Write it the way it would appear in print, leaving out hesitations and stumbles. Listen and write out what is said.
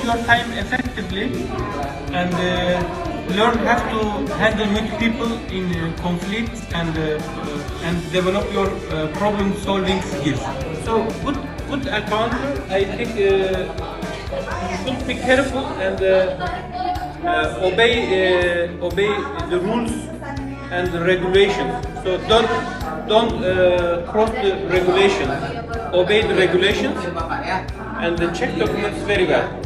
your time effectively and learn how to handle with people in conflicts and develop your problem solving skills. So good accountant, I think should be careful and obey the rules and the regulations. So don't cross the regulations. Obey the regulations and check documents very well.